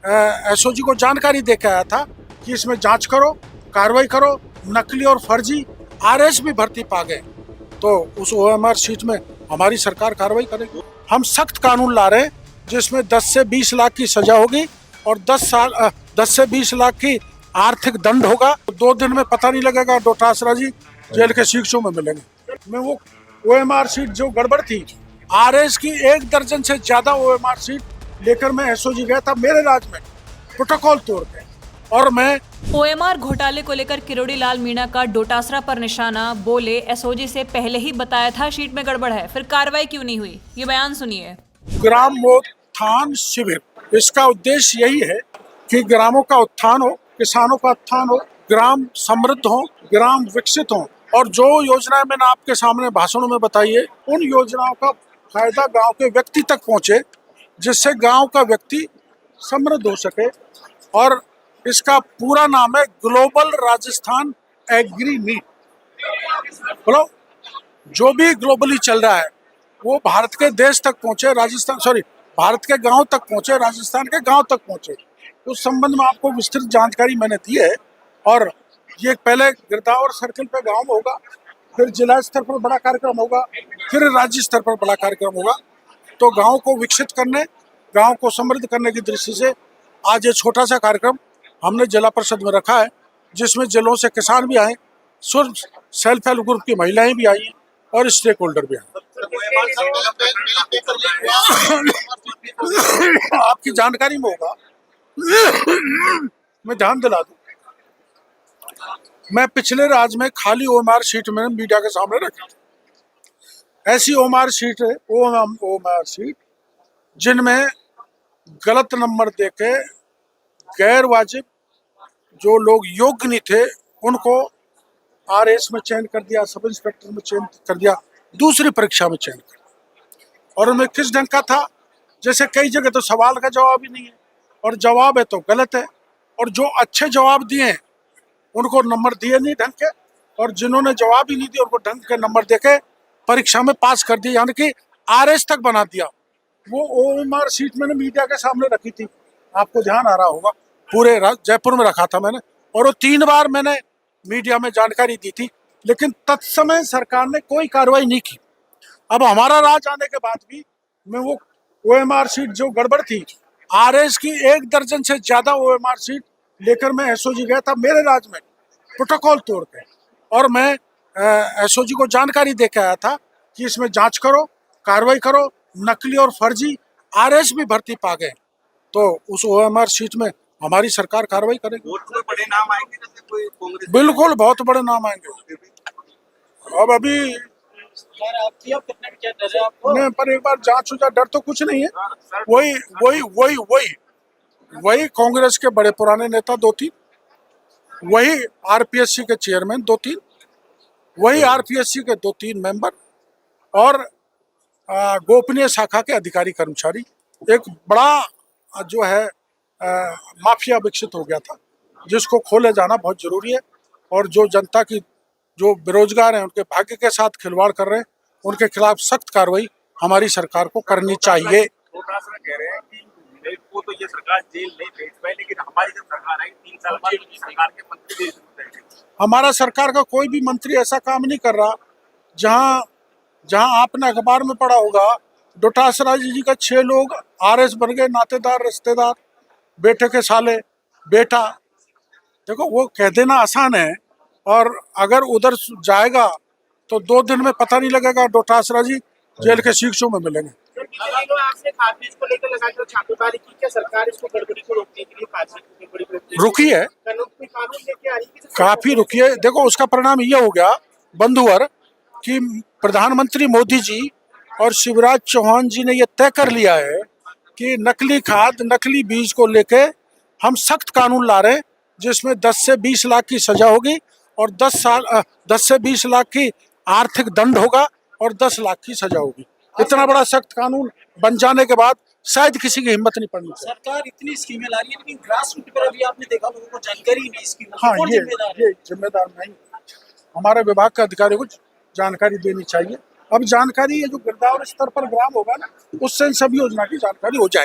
SOG को जानकारी दे के आया था कि इसमें जांच करो, कार्रवाई करो, नकली और फर्जी आरएस भी भर्ती पा गए तो उस ओएमआर शीट में हमारी सरकार कार्रवाई करेगी। हम सख्त कानून ला रहे हैं जिसमें 10 से 20 लाख की सजा होगी और 10 से 20 लाख की आर्थिक दंड होगा। 2 दिन में पता नहीं लगेगा डोटासरा जी जेल के शीशों में मिलेंगे। मैं वो ओएमआर शीट जो गड़बड़ थी, आरएस की 1 दर्जन से ज्यादा ओएमआर शीट लेकर मैं एसओजी गया था मेरे राज्य में प्रोटोकॉल तोड़ के, और मैं ओएमआर घोटाले को लेकर किरोड़ी लाल मीणा का डोटासरा पर निशाना। बोले एसओजी से पहले ही बताया था शीट में गड़बड़ है, फिर कार्रवाई क्यों नहीं हुई? ये बयान सुनिए। ग्रामोत्थान शिविर, इसका उद्देश्य यही है कि ग्रामों का उत्थान हो, किसानों का उत्थान हो, ग्राम समृद्ध हो, ग्राम विकसित हो, और जो योजनाएं मैंने आपके सामने भाषणों में बताई है उन योजनाओं का फायदा गांव के व्यक्ति तक पहुंचे, जिससे गांव का व्यक्ति समृद्ध हो सके। और इसका पूरा नाम है ग्लोबल राजस्थान एग्री मीट। बोलो, जो भी ग्लोबली चल रहा है वो भारत के देश तक पहुंचे, भारत के गांव तक पहुंचे, राजस्थान के गांव तक पहुंचे। उस संबंध में आपको विस्तृत जानकारी मैंने दी है। और ये पहले गिरदावर सर्किल पे गांव में होगा, फिर जिला स्तर पर बड़ा कार्यक्रम होगा, फिर राज्य स्तर पर बड़ा कार्यक्रम होगा। तो गांव को विकसित करने, गांव को समृद्ध करने की दृष्टि से आज ये छोटा सा कार्यक्रम हमने जिला परिषद में रखा है, जिसमें जिलों से किसान भी आए, सेल्फ हेल्प ग्रुप की महिलाएं भी आई और स्टेक होल्डर भी आए। आपकी जानकारी में होगा, मैं ध्यान दिला दूं, मैं पिछले राज्य में खाली ओएमआर शीट में मीडिया के सामने रखी थी। ऐसी ओएमआर शीट जिनमें गलत नंबर देके गैर वाजिब जो लोग योग्य नहीं थे उनको आरएस में चयन कर दिया, सब इंस्पेक्टर में चयन कर दिया, दूसरी परीक्षा में चयन कर दिया। और उनमें किस ढंग का था, जैसे कई जगह तो सवाल का जवाब ही नहीं है और जवाब है तो गलत है, और जो अच्छे जवाब दिए हैं उनको नंबर दिए नहीं ढंग के, और जिन्होंने जवाब ही नहीं दिए उनको ढंग के नंबर देके परीक्षा में पास कर दिया, यानी कि आरएस तक बना दिया। वो ओएमआर शीट मैंने मीडिया के सामने रखी थी, आपको ध्यान आ रहा होगा, पूरे जयपुर में रखा था मैंने, और वो 3 बार मैंने मीडिया में जानकारी दी थी, लेकिन तत्समय सरकार ने कोई कार्रवाई नहीं की। अब हमारा राज आने के बाद भी मैं वो ओएमआर शीट जो गड़बड़ थी, आरएस की 1 दर्जन से ज्यादा ओएमआर शीट लेकर मैं एसओजी गया था मेरे राज्य में प्रोटोकॉल तोड़ के, और मैं एसओजी को जानकारी दे के आया था कि इसमें जांच करो, कार्रवाई करो, नकली और फर्जी आरएस भी भर्ती पा गए तो उस ओएमआर शीट में हमारी सरकार कार्रवाई करेगी। बहुत बड़े नाम आएंगे, जैसे कोई कांग्रेस, बिल्कुल बहुत बड़े नाम आएंगे। अब अभी नहीं, पर एक बार जांच हो जाए, डर तो कुछ नहीं है। वही कांग्रेस के बड़े पुराने नेता 2-3, वही आरपीएससी के चेयरमैन 2-3, वही आरपीएससी के 2-3 मेंबर, और गोपनीय शाखा के अधिकारी कर्मचारी। एक बड़ा जो है माफिया विकसित हो गया था, जिसको खोले जाना बहुत जरूरी है। और जो जनता की जो बेरोजगार हैं उनके भाग्य के साथ खिलवाड़ कर रहे हैं, उनके खिलाफ सख्त कार्रवाई हमारी सरकार को करनी चाहिए। कह रहे हैं कि को तो ये सरकार जेल नहीं भेज पाई, लेकिन हमारी जब सरकार आई 3 साल बाद सरकार के मंत्री, हमारा सरकार का कोई भी मंत्री ऐसा काम नहीं कर रहा। जहां आपने अखबार में पढ़ा होगा, डोटासरा जी का 6 लोग आरएस बन गए, नातेदार, रिश्तेदार, बेटे के साले, बेटा। देखो, वो कह देना आसान है, और अगर उधर जाएगा तो 2 दिन में पता नहीं लगेगा डोटासरा जी जेल के शीशों में मिलेंगे। रुकी है, काफी रुकी है। देखो, उसका परिणाम ये हो गया बंधुवर कि प्रधानमंत्री मोदी जी और शिवराज चौहान जी ने ये तय कर लिया है कि नकली खाद, नकली बीज को लेके हम सख्त कानून ला रहे हैं, जिसमें 10 से 20 लाख की सजा होगी और 10 से 20 लाख की आर्थिक दंड होगा और 10 लाख की सजा होगी। इतना बड़ा सख्त कानून बन जाने के बाद शायद किसी की हिम्मत नहीं पड़नी चाहिए। सरकार इतनी स्कीमें ला रही है, लेकिन ग्रास रूट पर अभी आपने देखा लोगों को जानकारी नहीं इसकी। हाँ, ये जिम्मेदार नहीं, हमारे विभाग के अधिकारियों को जानकारी देनी चाहिए। अब जानकारी ये जो गिरदावर स्तर पर ग्राम होगा ना, उससे सभी योजना की जानकारी हो जाएगी।